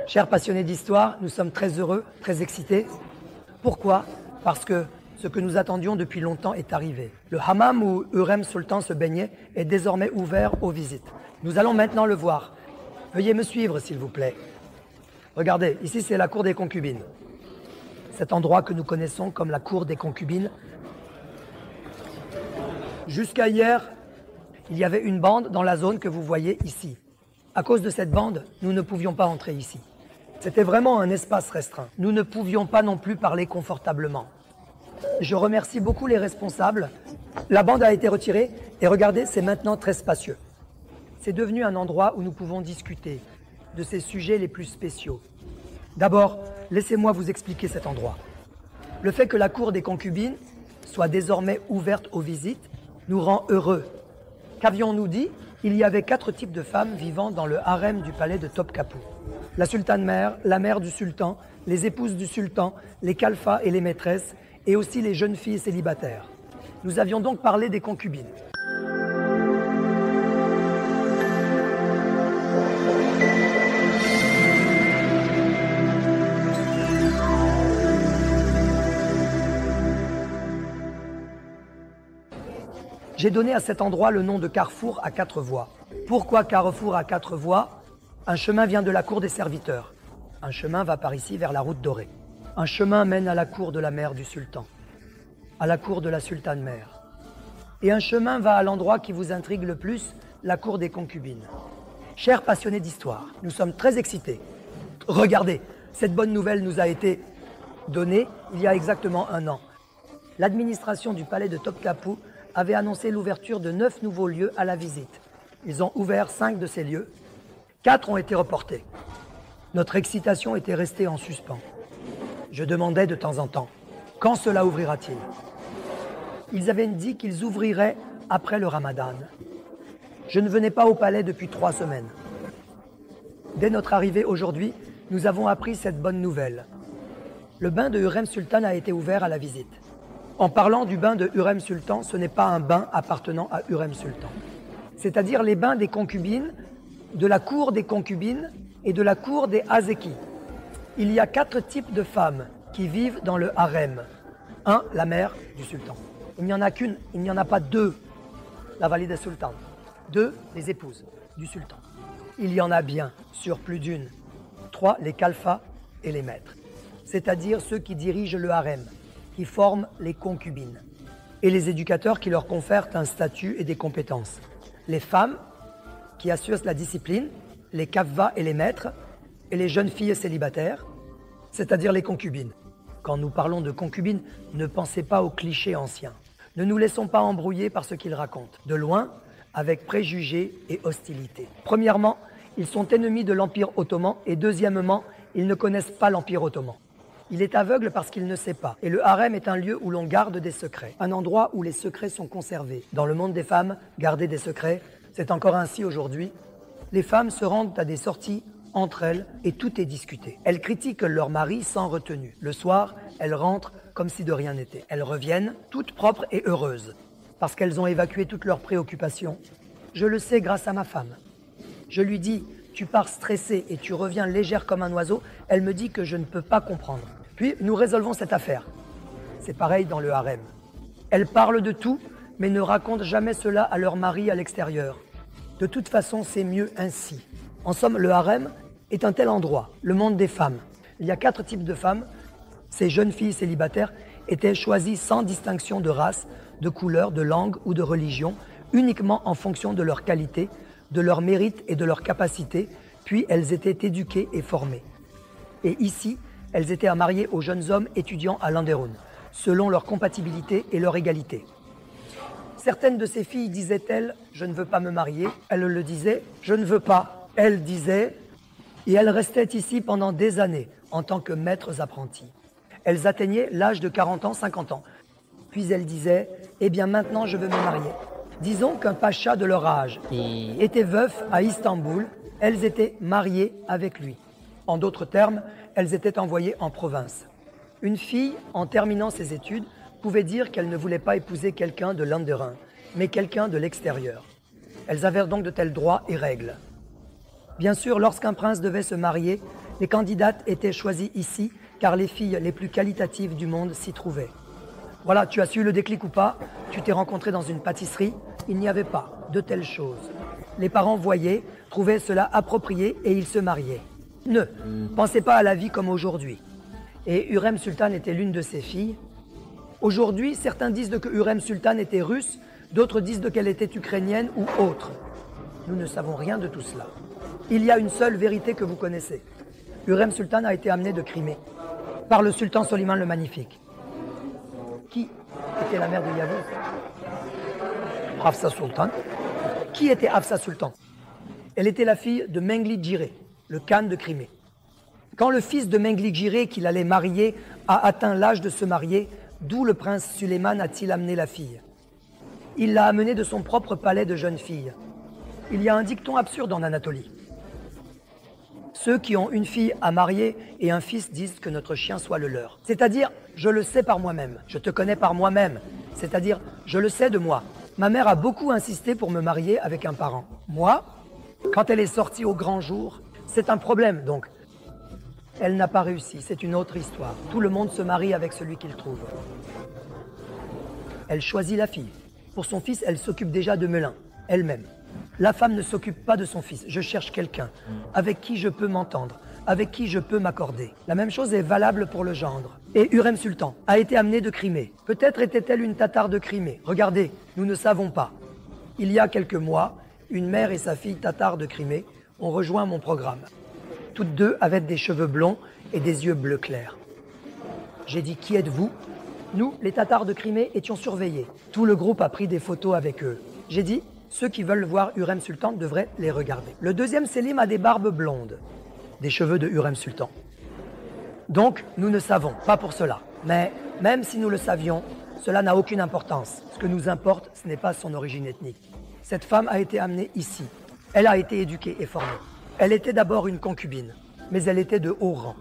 Chers passionnés d'histoire, nous sommes très heureux, très excités. Pourquoi? Parce que ce que nous attendions depuis longtemps est arrivé. Le hammam où Hurrem Sultan se baignait est désormais ouvert aux visites. Nous allons maintenant le voir. Veuillez me suivre, s'il vous plaît. Regardez, ici c'est la cour des concubines. Cet endroit que nous connaissons comme la cour des concubines. Jusqu'à hier, il y avait une bande dans la zone que vous voyez ici. À cause de cette bande, nous ne pouvions pas entrer ici. C'était vraiment un espace restreint. Nous ne pouvions pas non plus parler confortablement. Je remercie beaucoup les responsables. La bande a été retirée et regardez, c'est maintenant très spacieux. C'est devenu un endroit où nous pouvons discuter de ces sujets les plus spéciaux. D'abord, laissez-moi vous expliquer cet endroit. Le fait que la cour des concubines soit désormais ouverte aux visites nous rend heureux. Qu'avions-nous dit? Il y avait 4 types de femmes vivant dans le harem du palais de Topkapı. La sultane mère, la mère du sultan, les épouses du sultan, les kalfas et les maîtresses, et aussi les jeunes filles célibataires. Nous avions donc parlé des concubines. J'ai donné à cet endroit le nom de carrefour à 4 voies. Pourquoi carrefour à 4 voies? Un chemin vient de la cour des serviteurs. Un chemin va par ici vers la route dorée. Un chemin mène à la cour de la mère du sultan, à la cour de la sultane mère. Et un chemin va à l'endroit qui vous intrigue le plus, la cour des concubines. Chers passionnés d'histoire, nous sommes très excités. Regardez, cette bonne nouvelle nous a été donnée il y a exactement un an. L'administration du palais de Topkapı avait annoncé l'ouverture de 9 nouveaux lieux à la visite. Ils ont ouvert 5 de ces lieux. 4 ont été reportés. Notre excitation était restée en suspens. Je demandais de temps en temps, quand cela ouvrira-t-il? Ils avaient dit qu'ils ouvriraient après le Ramadan. Je ne venais pas au palais depuis 3 semaines. Dès notre arrivée aujourd'hui, nous avons appris cette bonne nouvelle. Le bain de Hurrem Sultan a été ouvert à la visite. En parlant du bain de Hurrem Sultan, ce n'est pas un bain appartenant à Hurrem Sultan. C'est-à-dire les bains des concubines, de la cour des concubines et de la cour des Hazeki. Il y a 4 types de femmes qui vivent dans le harem. 1, la mère du sultan. Il n'y en a qu'une, il n'y en a pas 2, la valide sultan. 2, les épouses du sultan. Il y en a bien sur plus d'une. 3, les kalfas et les maîtres. C'est-à-dire ceux qui dirigent le harem, qui forment les concubines. Et les éducateurs qui leur confèrent un statut et des compétences. Les femmes qui assurent la discipline, les kavvas et les maîtres, et les jeunes filles célibataires, c'est-à-dire les concubines. Quand nous parlons de concubines, ne pensez pas aux clichés anciens. Ne nous laissons pas embrouiller par ce qu'ils racontent. De loin, avec préjugés et hostilité. Premièrement, ils sont ennemis de l'Empire ottoman et deuxièmement, ils ne connaissent pas l'Empire ottoman. Il est aveugle parce qu'il ne sait pas. Et le harem est un lieu où l'on garde des secrets. Un endroit où les secrets sont conservés. Dans le monde des femmes, garder des secrets, c'est encore ainsi aujourd'hui. Les femmes se rendent à des sorties entre elles et tout est discuté. Elles critiquent leur mari sans retenue. Le soir, elles rentrent comme si de rien n'était. Elles reviennent toutes propres et heureuses parce qu'elles ont évacué toutes leurs préoccupations. Je le sais grâce à ma femme. Je lui dis, tu pars stressée et tu reviens légère comme un oiseau. Elle me dit que je ne peux pas comprendre. Puis nous résolvons cette affaire. C'est pareil dans le harem. Elles parlent de tout, mais ne racontent jamais cela à leur mari à l'extérieur. De toute façon, c'est mieux ainsi. En somme, le harem est un tel endroit, le monde des femmes. Il y a 4 types de femmes. Ces jeunes filles célibataires étaient choisies sans distinction de race, de couleur, de langue ou de religion, uniquement en fonction de leur qualité, de leur mérite et de leur capacité, puis elles étaient éduquées et formées. Et ici, elles étaient à marier aux jeunes hommes étudiants à Landerun, selon leur compatibilité et leur égalité. Certaines de ces filles disaient-elles « je ne veux pas me marier », elles le disaient « je ne veux pas », elles disaient, et elles restaient ici pendant des années en tant que maîtres apprentis. Elles atteignaient l'âge de 40 ans, 50 ans. Puis elles disaient « eh bien maintenant je veux me marier ». Disons qu'un pacha de leur âge était veuf à Istanbul, elles étaient mariées avec lui. En d'autres termes, elles étaient envoyées en province. Une fille, en terminant ses études, pouvait dire qu'elle ne voulait pas épouser quelqu'un de Landerun, mais quelqu'un de l'extérieur. Elles avaient donc de tels droits et règles. Bien sûr, lorsqu'un prince devait se marier, Les candidates étaient choisies ici car les filles les plus qualitatives du monde s'y trouvaient. Voilà, tu as su le déclic ou pas, tu t'es rencontré dans une pâtisserie, il n'y avait pas de telles choses. Les parents voyaient, trouvaient cela approprié et ils se mariaient. Ne pensez pas à la vie comme aujourd'hui. Et Hürrem Sultan était l'une de ces filles. Aujourd'hui, certains disent que Hürrem Sultan était russe, d'autres disent qu'elle était ukrainienne ou autre. Nous ne savons rien de tout cela. Il y a une seule vérité que vous connaissez. Hürrem Sultan a été amené de Crimée par le sultan Soliman le Magnifique. Qui était la mère de Yavuz? Hafsa Sultan. Qui était Hafsa Sultan? Elle était la fille de Mengli Girey, le khan de Crimée. Quand le fils de Mengli Girey qu'il allait marier a atteint l'âge de se marier, d'où le prince Suleiman a-t-il amené la fille? Il l'a amenée de son propre palais de jeune fille. Il y a un dicton absurde en Anatolie. Ceux qui ont une fille à marier et un fils disent que notre chien soit le leur. C'est-à-dire, je le sais par moi-même, je te connais par moi-même. C'est-à-dire, je le sais de moi. Ma mère a beaucoup insisté pour me marier avec un parent. Moi, quand elle est sortie au grand jour, c'est un problème donc. Elle n'a pas réussi, c'est une autre histoire. Tout le monde se marie avec celui qu'il trouve. Elle choisit la fille. Pour son fils, elle s'occupe déjà de Melun, elle-même. La femme ne s'occupe pas de son fils. Je cherche quelqu'un avec qui je peux m'entendre, avec qui je peux m'accorder. La même chose est valable pour le gendre. Et Hürrem Sultan a été amenée de Crimée. Peut-être était-elle une Tatare de Crimée. Regardez, nous ne savons pas. Il y a quelques mois, une mère et sa fille Tatare de Crimée ont rejoint mon programme. Toutes deux avaient des cheveux blonds et des yeux bleus clairs. J'ai dit, qui êtes-vous? Nous, les Tatars de Crimée, étions surveillés. Tout le groupe a pris des photos avec eux. J'ai dit, ceux qui veulent voir Hürrem Sultan devraient les regarder. Le deuxième Selim a des barbes blondes, des cheveux de Hürrem Sultan. Donc, nous ne savons, pas pour cela. Mais même si nous le savions, cela n'a aucune importance. Ce que nous importe, ce n'est pas son origine ethnique. Cette femme a été amenée ici. Elle a été éduquée et formée. Elle était d'abord une concubine, mais elle était de haut rang.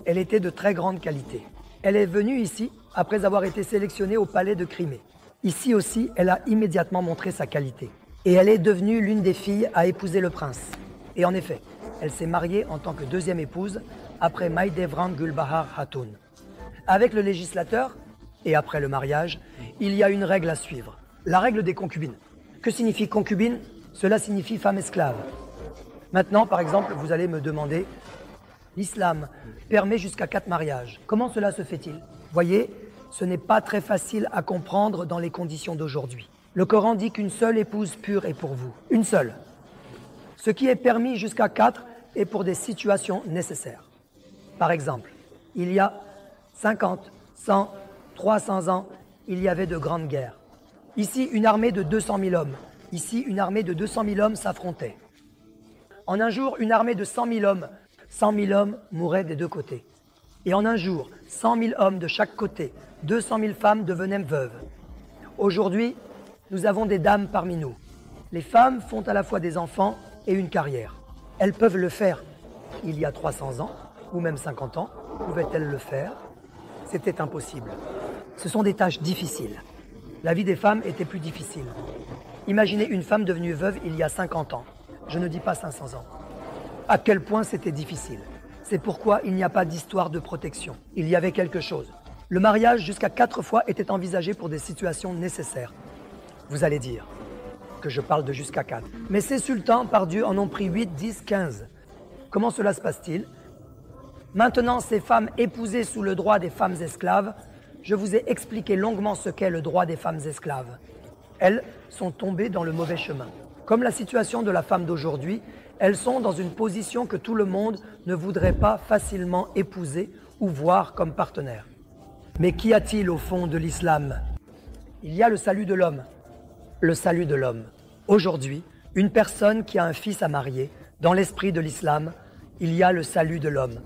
Elle était de très grande qualité. Elle est venue ici après avoir été sélectionnée au palais de Crimée. Ici aussi, elle a immédiatement montré sa qualité. Et elle est devenue l'une des filles à épouser le prince. Et en effet, elle s'est mariée en tant que deuxième épouse après Mahidevran Gulbahar Hatun. Avec le législateur, et après le mariage, il y a une règle à suivre. La règle des concubines. Que signifie concubine? Cela signifie femme esclave. Maintenant, par exemple, vous allez me demander, l'islam permet jusqu'à 4 mariages. Comment cela se fait-il? Voyez, ce n'est pas très facile à comprendre dans les conditions d'aujourd'hui. Le Coran dit qu'une seule épouse pure est pour vous. Une seule. Ce qui est permis jusqu'à 4 est pour des situations nécessaires. Par exemple, il y a 50, 100, 300 ans, il y avait de grandes guerres. Ici, une armée de 200 000 hommes. Ici, une armée de 200 000 hommes s'affrontait. En un jour, une armée de 100 000 hommes. 100 000 hommes mouraient des deux côtés. Et en un jour, 100 000 hommes de chaque côté. 200 000 femmes devenaient veuves. Aujourd'hui, nous avons des dames parmi nous. Les femmes font à la fois des enfants et une carrière. Elles peuvent le faire il y a 300 ans, ou même 50 ans. Pouvaient-elles le faire? C'était impossible. Ce sont des tâches difficiles. La vie des femmes était plus difficile. Imaginez une femme devenue veuve il y a 50 ans. Je ne dis pas 500 ans. À quel point c'était difficile. C'est pourquoi il n'y a pas d'histoire de protection. Il y avait quelque chose. Le mariage jusqu'à 4 fois était envisagé pour des situations nécessaires. Vous allez dire que je parle de jusqu'à 4. Mais ces sultans, par Dieu, en ont pris 8, 10, 15. Comment cela se passe-t-il? Maintenant, ces femmes épousées sous le droit des femmes esclaves, je vous ai expliqué longuement ce qu'est le droit des femmes esclaves. Elles sont tombées dans le mauvais chemin. Comme la situation de la femme d'aujourd'hui, elles sont dans une position que tout le monde ne voudrait pas facilement épouser ou voir comme partenaire. Mais qu'y a-t-il au fond de l'islam? Il y a le salut de l'homme. Le salut de l'homme. Aujourd'hui, une personne qui a un fils à marier, dans l'esprit de l'islam, il y a le salut de l'homme.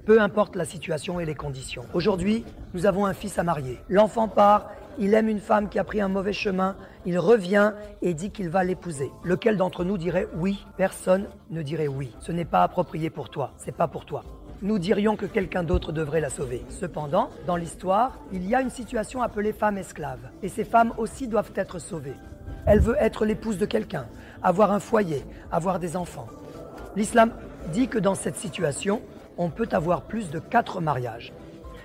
Peu importe la situation et les conditions. Aujourd'hui, nous avons un fils à marier. L'enfant part, il aime une femme qui a pris un mauvais chemin, il revient et dit qu'il va l'épouser. Lequel d'entre nous dirait oui? Personne ne dirait oui. Ce n'est pas approprié pour toi, c'est pas pour toi. Nous dirions que quelqu'un d'autre devrait la sauver. Cependant, dans l'histoire, il y a une situation appelée femme esclave. Et ces femmes aussi doivent être sauvées. Elle veut être l'épouse de quelqu'un, avoir un foyer, avoir des enfants. L'islam dit que dans cette situation, on peut avoir plus de 4 mariages.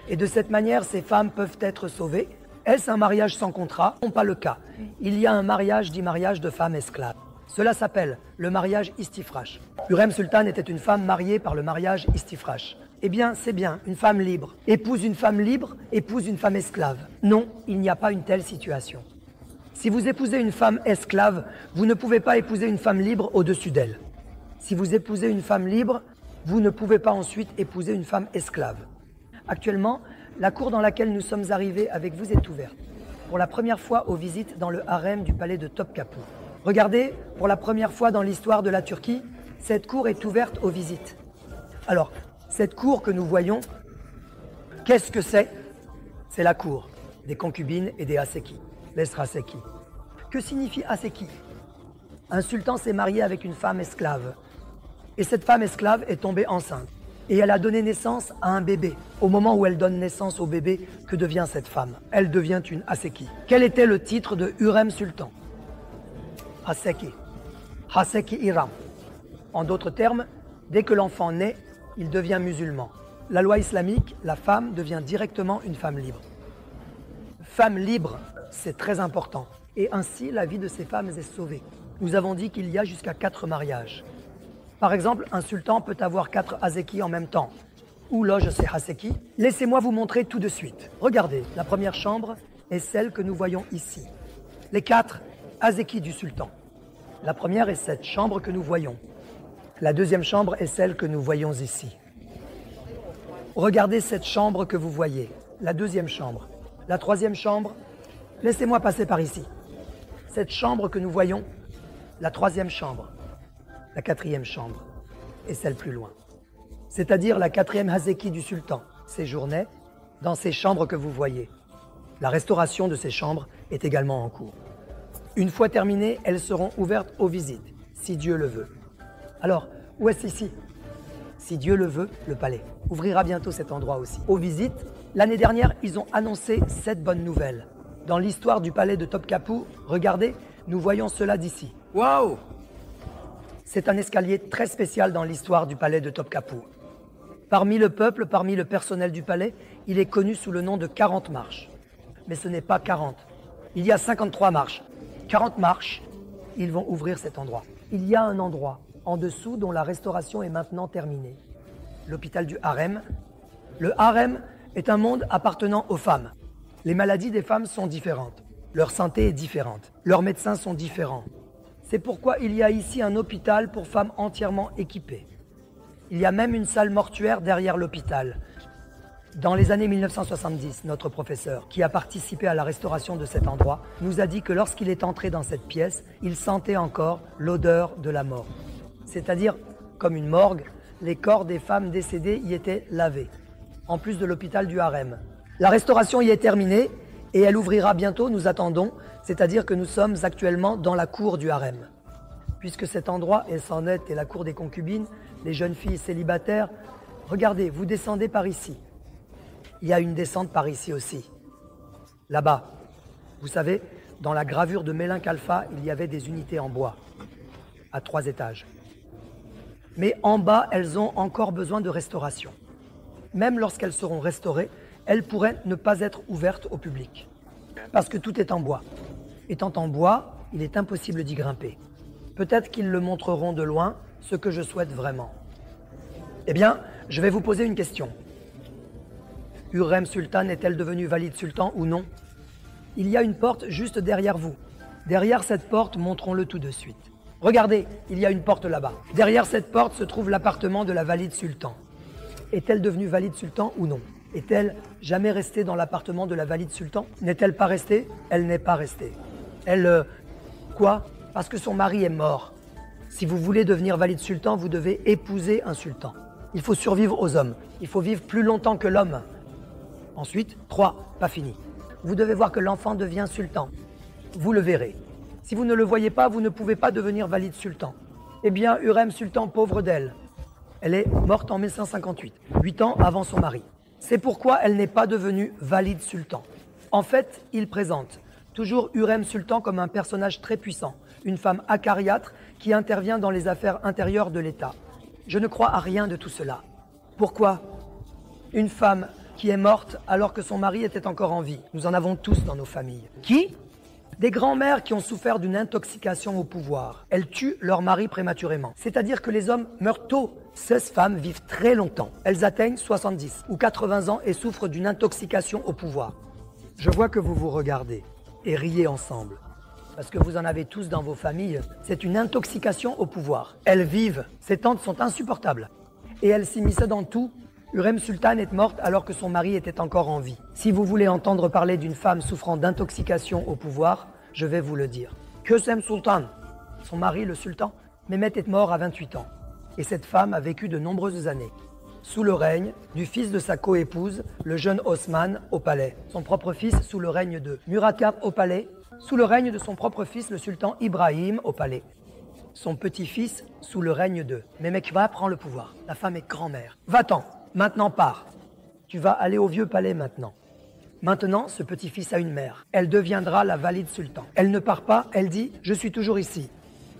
Et de cette manière, ces femmes peuvent être sauvées. Est-ce un mariage sans contrat? Non, pas le cas. Il y a un mariage dit mariage de femmes esclaves. Cela s'appelle le mariage istifrash. Hurrem Sultan était une femme mariée par le mariage istifrash. Eh bien, c'est bien, une femme libre. Épouse une femme libre, épouse une femme esclave. Non, il n'y a pas une telle situation. Si vous épousez une femme esclave, vous ne pouvez pas épouser une femme libre au-dessus d'elle. Si vous épousez une femme libre, vous ne pouvez pas ensuite épouser une femme esclave. Actuellement, la cour dans laquelle nous sommes arrivés avec vous est ouverte. Pour la première fois aux visites dans le harem du palais de Topkapı. Regardez, pour la première fois dans l'histoire de la Turquie, cette cour est ouverte aux visites. Alors, cette cour que nous voyons, qu'est-ce que c'est? C'est la cour des concubines et des aseki, les straseki. Que signifie aseki? Un sultan s'est marié avec une femme esclave. Et cette femme esclave est tombée enceinte. Et elle a donné naissance à un bébé. Au moment où elle donne naissance au bébé, que devient cette femme? Elle devient une aseki. Quel était le titre de Hurrem Sultan? Haseki. Haseki Hiram. En d'autres termes, dès que l'enfant naît, il devient musulman. La loi islamique, la femme devient directement une femme libre. Femme libre, c'est très important. Et ainsi, la vie de ces femmes est sauvée. Nous avons dit qu'il y a jusqu'à 4 mariages. Par exemple, un sultan peut avoir 4 haseki en même temps. Où loge ces haseki? Laissez-moi vous montrer tout de suite. Regardez, la première chambre est celle que nous voyons ici. Les 4 haseki du sultan. La première est cette chambre que nous voyons. La deuxième chambre est celle que nous voyons ici. Regardez cette chambre que vous voyez, la deuxième chambre. La troisième chambre, laissez-moi passer par ici. Cette chambre que nous voyons, la troisième chambre. La quatrième chambre et celle plus loin. C'est-à-dire la 4e haseki du sultan séjournait dans ces chambres que vous voyez. La restauration de ces chambres est également en cours. Une fois terminées, elles seront ouvertes aux visites, si Dieu le veut. Alors, où est-ce ici? Si Dieu le veut, le palais ouvrira bientôt cet endroit aussi. Aux visites, l'année dernière, ils ont annoncé cette bonne nouvelle. Dans l'histoire du palais de Topkapı, regardez, nous voyons cela d'ici. Waouh! C'est un escalier très spécial dans l'histoire du palais de Topkapı. Parmi le peuple, parmi le personnel du palais, il est connu sous le nom de 40 marches. Mais ce n'est pas 40. Il y a 53 marches. 40 marches, ils vont ouvrir cet endroit. Il y a un endroit en dessous dont la restauration est maintenant terminée. L'hôpital du harem. Le harem est un monde appartenant aux femmes. Les maladies des femmes sont différentes. Leur santé est différente. Leurs médecins sont différents. C'est pourquoi il y a ici un hôpital pour femmes entièrement équipées. Il y a même une salle mortuaire derrière l'hôpital. Dans les années 1970, notre professeur, qui a participé à la restauration de cet endroit, nous a dit que lorsqu'il est entré dans cette pièce, il sentait encore l'odeur de la mort. C'est-à-dire, comme une morgue, les corps des femmes décédées y étaient lavés, en plus de l'hôpital du harem. La restauration y est terminée et elle ouvrira bientôt, nous attendons, c'est-à-dire que nous sommes actuellement dans la cour du harem. Puisque cet endroit est sans net et la cour des concubines, les jeunes filles célibataires, regardez, vous descendez par ici. Il y a une descente par ici aussi. Là-bas, vous savez, dans la gravure de Mélin Khalfa, il y avait des unités en bois, à 3 étages. Mais en bas, elles ont encore besoin de restauration. Même lorsqu'elles seront restaurées, elles pourraient ne pas être ouvertes au public. Parce que tout est en bois. Étant en bois, il est impossible d'y grimper. Peut-être qu'ils le montreront de loin, ce que je souhaite vraiment. Eh bien, je vais vous poser une question. Hurrem Sultan est-elle devenue valide sultan ou non? Il y a une porte juste derrière vous. Derrière cette porte, montrons-le tout de suite. Regardez, il y a une porte là-bas. Derrière cette porte se trouve l'appartement de la valide sultan. Est-elle devenue valide sultan ou non? Est-elle jamais restée dans l'appartement de la valide sultan? N'est-elle pas restée? Elle n'est pas restée. Elle... quoi? Parce que son mari est mort. Si vous voulez devenir valide sultan, vous devez épouser un sultan. Il faut survivre aux hommes. Il faut vivre plus longtemps que l'homme. Ensuite, 3, pas fini. Vous devez voir que l'enfant devient sultan. Vous le verrez. Si vous ne le voyez pas, vous ne pouvez pas devenir valide sultan. Eh bien, Hurrem Sultan, pauvre d'elle. Elle est morte en 1558, 8 ans avant son mari. C'est pourquoi elle n'est pas devenue valide sultan. En fait, il présente toujours Hurrem Sultan comme un personnage très puissant, une femme acariâtre qui intervient dans les affaires intérieures de l'État. Je ne crois à rien de tout cela. Pourquoi une femme qui est morte alors que son mari était encore en vie? Nous en avons tous dans nos familles. Qui? Des grands-mères qui ont souffert d'une intoxication au pouvoir. Elles tuent leur mari prématurément. C'est-à-dire que les hommes meurent tôt. Ces femmes vivent très longtemps. Elles atteignent 70 ou 80 ans et souffrent d'une intoxication au pouvoir. Je vois que vous vous regardez et riez ensemble. Parce que vous en avez tous dans vos familles. C'est une intoxication au pouvoir. Elles vivent. Ces tantes sont insupportables. Et elles s'immiscent dans tout. Hurrem Sultan est morte alors que son mari était encore en vie. Si vous voulez entendre parler d'une femme souffrant d'intoxication au pouvoir, je vais vous le dire. Kösem Sultan, son mari le sultan, Mehmet est mort à 28 ans. Et cette femme a vécu de nombreuses années. Sous le règne du fils de sa coépouse, le jeune Osman, au palais. Son propre fils sous le règne de Murakab au palais. Sous le règne de son propre fils, le sultan Ibrahim, au palais. Son petit-fils sous le règne de Memekva prend le pouvoir. La femme est grand-mère. Va-t'en, maintenant pars. Tu vas aller au vieux palais maintenant. Maintenant, ce petit-fils a une mère. Elle deviendra la valide sultan. Elle ne part pas, elle dit « Je suis toujours ici ».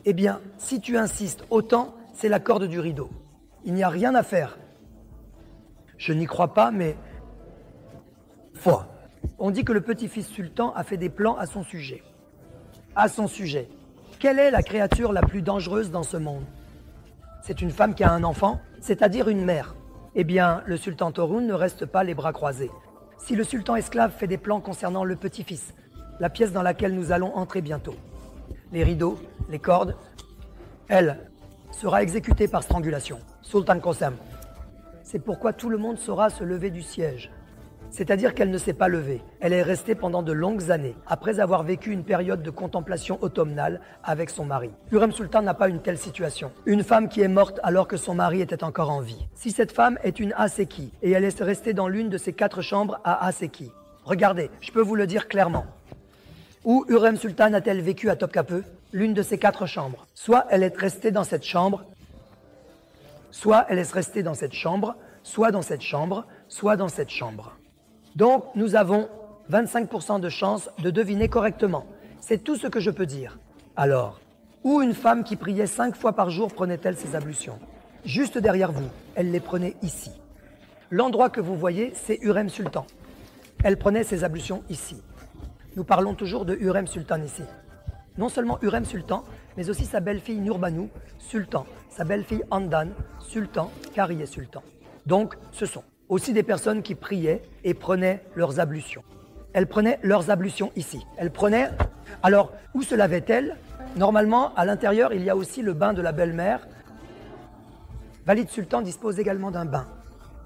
Eh bien, si tu insistes autant, c'est la corde du rideau. Il n'y a rien à faire. Je n'y crois pas, mais... foi. On dit que le petit-fils sultan a fait des plans à son sujet. À son sujet. Quelle est la créature la plus dangereuse dans ce monde? C'est une femme qui a un enfant, c'est-à-dire une mère. Eh bien, le sultan Torun ne reste pas les bras croisés. Si le sultan esclave fait des plans concernant le petit-fils, la pièce dans laquelle nous allons entrer bientôt, les rideaux, les cordes, elle sera exécutée par strangulation. Sultan Kosem. C'est pourquoi tout le monde saura se lever du siège. C'est-à-dire qu'elle ne s'est pas levée. Elle est restée pendant de longues années, après avoir vécu une période de contemplation automnale avec son mari. Hurrem Sultan n'a pas une telle situation. Une femme qui est morte alors que son mari était encore en vie. Si cette femme est une Aseki, et elle est restée dans l'une de ces 4 chambres à Aseki, regardez, je peux vous le dire clairement. Où Hurrem Sultan a-t-elle vécu à Topkapi? L'une de ces 4 chambres. Soit elle est restée dans cette chambre, soit elle est restée dans cette chambre, soit dans cette chambre, soit dans cette chambre. Donc, nous avons 25% de chance de deviner correctement. C'est tout ce que je peux dire. Alors, où une femme qui priait 5 fois par jour prenait-elle ses ablutions? Juste derrière vous, elle les prenait ici. L'endroit que vous voyez, c'est Hurrem Sultan. Elle prenait ses ablutions ici. Nous parlons toujours de Hurrem Sultan ici. Non seulement Hurrem Sultan, mais aussi sa belle-fille Nurbanu, Sultan, sa belle-fille Handan, Sultan, Kariye Sultan. Donc, ce sont aussi des personnes qui priaient et prenaient leurs ablutions. Elles prenaient leurs ablutions ici. Elles prenaient... Alors, où se lavaient-elles? Normalement, à l'intérieur, il y a aussi le bain de la belle-mère. Valide Sultan dispose également d'un bain.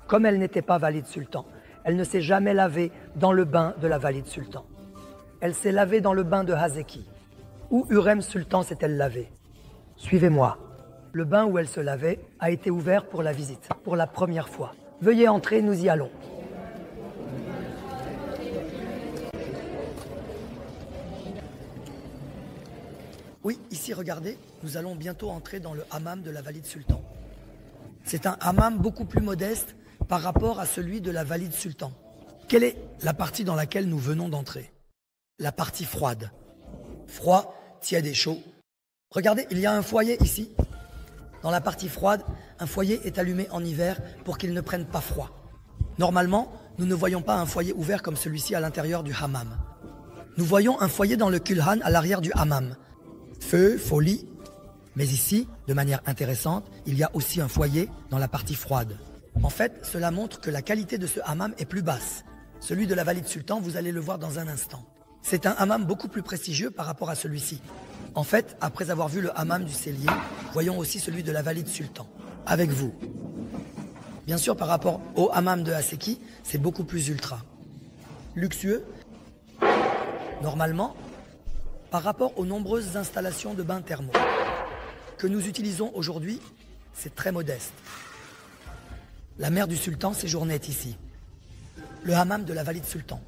Comme elle n'était pas Valide Sultan, elle ne s'est jamais lavée dans le bain de la Valide Sultan. Elle s'est lavée dans le bain de Hazeki. Où Hurrem Sultan s'est-elle lavée? Suivez-moi. Le bain où elle se lavait a été ouvert pour la visite, pour la première fois. Veuillez entrer, nous y allons. Oui, ici, regardez, nous allons bientôt entrer dans le hammam de la Valide Sultan. C'est un hammam beaucoup plus modeste par rapport à celui de la Valide Sultan. Quelle est la partie dans laquelle nous venons d'entrer? La partie froide. Froid, tiède et chaud. Regardez, il y a un foyer ici. Dans la partie froide, un foyer est allumé en hiver pour qu'il ne prenne pas froid. Normalement, nous ne voyons pas un foyer ouvert comme celui-ci à l'intérieur du hammam. Nous voyons un foyer dans le kulhan à l'arrière du hammam. Feu, folie. Mais ici, de manière intéressante, il y a aussi un foyer dans la partie froide. En fait, cela montre que la qualité de ce hammam est plus basse. Celui de la Valide Sultan, vous allez le voir dans un instant. C'est un hammam beaucoup plus prestigieux par rapport à celui-ci. En fait, après avoir vu le hammam du cellier, voyons aussi celui de la Valide Sultan. Avec vous. Bien sûr, par rapport au hammam de Haseki, c'est beaucoup plus ultra. Luxueux. Normalement, par rapport aux nombreuses installations de bains thermaux que nous utilisons aujourd'hui, c'est très modeste. La mère du sultan séjournait ici. Le hammam de la Valide Sultan.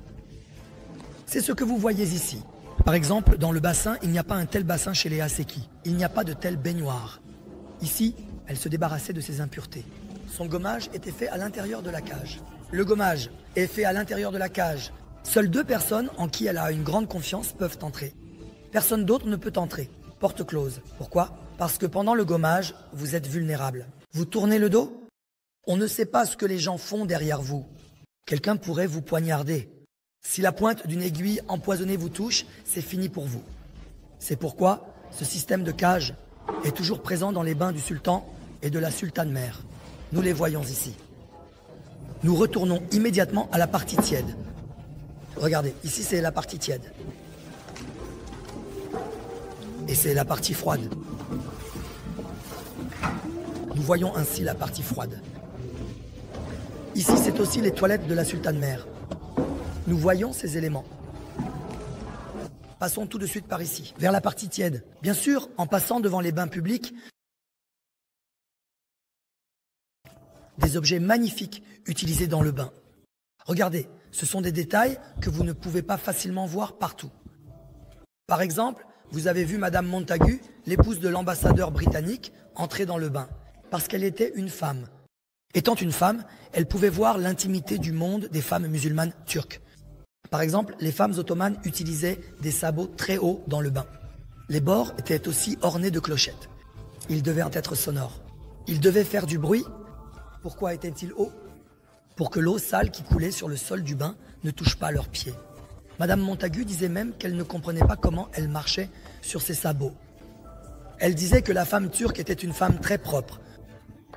C'est ce que vous voyez ici. Par exemple, dans le bassin, il n'y a pas un tel bassin chez les Haseki. Il n'y a pas de telle baignoire. Ici, elle se débarrassait de ses impuretés. Son gommage était fait à l'intérieur de la cage. Le gommage est fait à l'intérieur de la cage. Seules 2 personnes en qui elle a une grande confiance peuvent entrer. Personne d'autre ne peut entrer. Porte close. Pourquoi? Parce que pendant le gommage, vous êtes vulnérable. Vous tournez le dos, On ne sait pas ce que les gens font derrière vous. Quelqu'un pourrait vous poignarder. Si la pointe d'une aiguille empoisonnée vous touche, c'est fini pour vous. C'est pourquoi ce système de cage est toujours présent dans les bains du sultan et de la sultane mère. Nous les voyons ici. Nous retournons immédiatement à la partie tiède. Regardez, ici c'est la partie tiède. Et c'est la partie froide. Nous voyons ainsi la partie froide. Ici c'est aussi les toilettes de la sultane mère. Nous voyons ces éléments. Passons tout de suite par ici, vers la partie tiède. Bien sûr, en passant devant les bains publics, des objets magnifiques utilisés dans le bain. Regardez, ce sont des détails que vous ne pouvez pas facilement voir partout. Par exemple, vous avez vu Madame Montagu, l'épouse de l'ambassadeur britannique, entrer dans le bain, parce qu'elle était une femme. Étant une femme, elle pouvait voir l'intimité du monde des femmes musulmanes turques. Par exemple, les femmes ottomanes utilisaient des sabots très hauts dans le bain. Les bords étaient aussi ornés de clochettes. Ils devaient être sonores. Ils devaient faire du bruit. Pourquoi étaient-ils hauts? Pour que l'eau sale qui coulait sur le sol du bain ne touche pas leurs pieds. Madame Montagu disait même qu'elle ne comprenait pas comment elle marchait sur ses sabots. Elle disait que la femme turque était une femme très propre.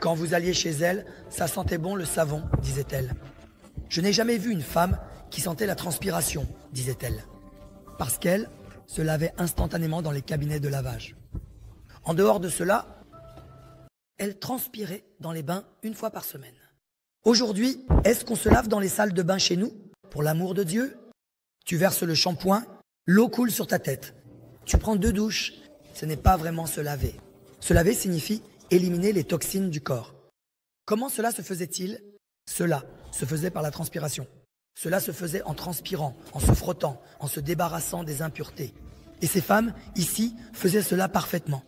Quand vous alliez chez elle, ça sentait bon le savon, disait-elle. Je n'ai jamais vu une femme qui sentait la transpiration, disait-elle, parce qu'elle se lavait instantanément dans les cabinets de lavage. En dehors de cela, elle transpirait dans les bains une fois par semaine. Aujourd'hui, est-ce qu'on se lave dans les salles de bain chez nous? Pour l'amour de Dieu, tu verses le shampoing, l'eau coule sur ta tête. Tu prends 2 douches, ce n'est pas vraiment se laver. Se laver signifie éliminer les toxines du corps. Comment cela se faisait-il? Cela se faisait par la transpiration. Cela se faisait en transpirant, en se frottant, en se débarrassant des impuretés. Et ces femmes, ici, faisaient cela parfaitement.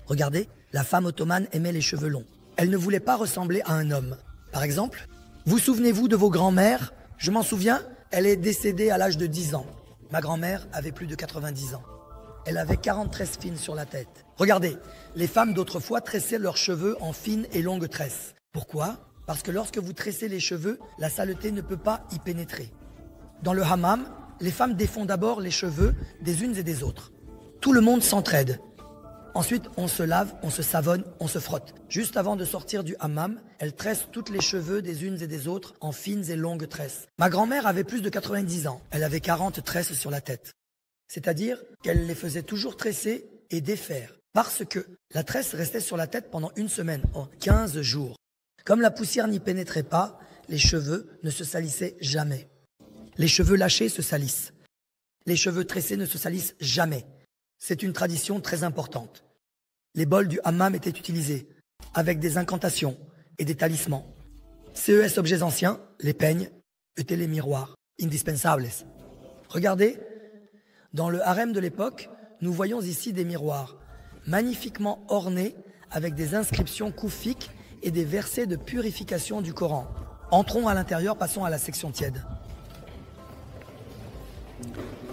Regardez, la femme ottomane aimait les cheveux longs. Elle ne voulait pas ressembler à un homme. Par exemple, vous souvenez-vous de vos grands-mères? Je m'en souviens, elle est décédée à l'âge de 10 ans. Ma grand-mère avait plus de 90 ans. Elle avait 40 tresses fines sur la tête. Regardez, les femmes d'autrefois tressaient leurs cheveux en fines et longues tresses. Pourquoi? Parce que lorsque vous tressez les cheveux, la saleté ne peut pas y pénétrer. Dans le hammam, les femmes défont d'abord les cheveux des unes et des autres. Tout le monde s'entraide. Ensuite, on se lave, on se savonne, on se frotte. Juste avant de sortir du hammam, elles tressent toutes les cheveux des unes et des autres en fines et longues tresses. Ma grand-mère avait plus de 90 ans. Elle avait 40 tresses sur la tête. C'est-à-dire qu'elle les faisait toujours tresser et défaire. Parce que la tresse restait sur la tête pendant 1 semaine, 15 jours. Comme la poussière n'y pénétrait pas, les cheveux ne se salissaient jamais. Les cheveux lâchés se salissent. Les cheveux tressés ne se salissent jamais. C'est une tradition très importante. Les bols du hammam étaient utilisés avec des incantations et des talismans. CES objets anciens, les peignes, étaient les miroirs, indispensables. Regardez, dans le harem de l'époque, nous voyons ici des miroirs, magnifiquement ornés avec des inscriptions koufiques et des versets de purification du Coran. Entrons à l'intérieur, passons à la section tiède.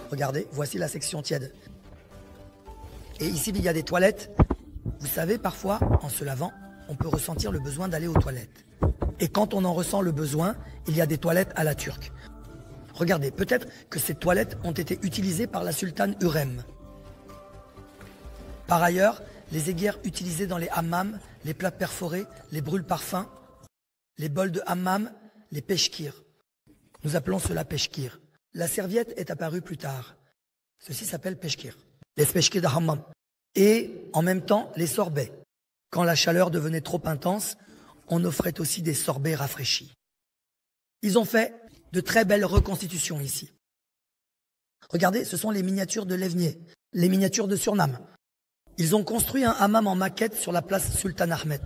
Regardez, voici la section tiède. Et ici, il y a des toilettes. Vous savez, parfois, en se lavant, on peut ressentir le besoin d'aller aux toilettes. Et quand on en ressent le besoin, il y a des toilettes à la turque. Regardez, peut-être que ces toilettes ont été utilisées par la sultane Hürrem. Par ailleurs, les aiguières utilisées dans les hammams, les plats perforés, les brûle-parfums, les bols de hammam, les peshkirs. Nous appelons cela peshkir. La serviette est apparue plus tard. Ceci s'appelle peshkir. Les peshkirs de hammam. Et en même temps, les sorbets. Quand la chaleur devenait trop intense, on offrait aussi des sorbets rafraîchis. Ils ont fait de très belles reconstitutions ici. Regardez, ce sont les miniatures de Levnier, les miniatures de Surnam. Ils ont construit un hammam en maquette sur la place Sultan Ahmed.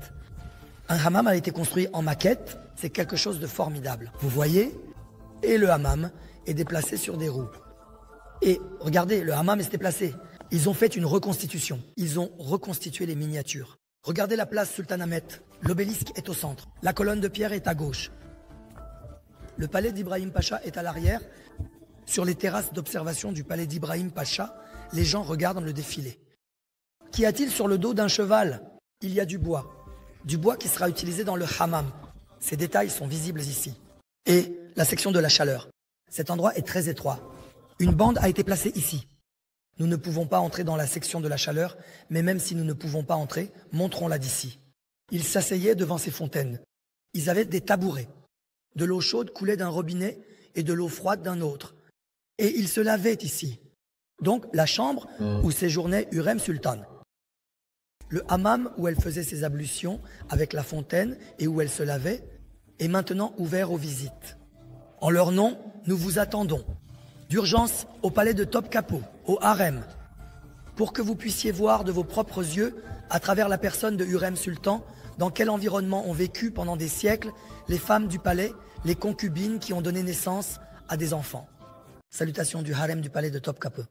Un hammam a été construit en maquette, c'est quelque chose de formidable. Vous voyez? Et le hammam est déplacé sur des roues. Et regardez, le hammam est déplacé. Ils ont fait une reconstitution. Ils ont reconstitué les miniatures. Regardez la place Sultan Ahmed. L'obélisque est au centre. La colonne de pierre est à gauche. Le palais d'Ibrahim Pacha est à l'arrière. Sur les terrasses d'observation du palais d'Ibrahim Pacha, les gens regardent le défilé. Qu'y a-t-il sur le dos d'un cheval? Il y a du bois. Du bois qui sera utilisé dans le hammam. Ces détails sont visibles ici. Et la section de la chaleur. Cet endroit est très étroit. Une bande a été placée ici. Nous ne pouvons pas entrer dans la section de la chaleur, mais même si nous ne pouvons pas entrer, montrons-la d'ici. Ils s'asseyaient devant ces fontaines. Ils avaient des tabourets. De l'eau chaude coulait d'un robinet et de l'eau froide d'un autre. Et ils se lavaient ici. Donc la chambre où séjournait Hurrem Sultan. Le hammam où elle faisait ses ablutions avec la fontaine et où elle se lavait est maintenant ouvert aux visites. En leur nom, nous vous attendons. D'urgence au palais de Topkapi, au harem, pour que vous puissiez voir de vos propres yeux, à travers la personne de Hurrem Sultan, dans quel environnement ont vécu pendant des siècles les femmes du palais, les concubines qui ont donné naissance à des enfants. Salutations du harem du palais de Topkapi.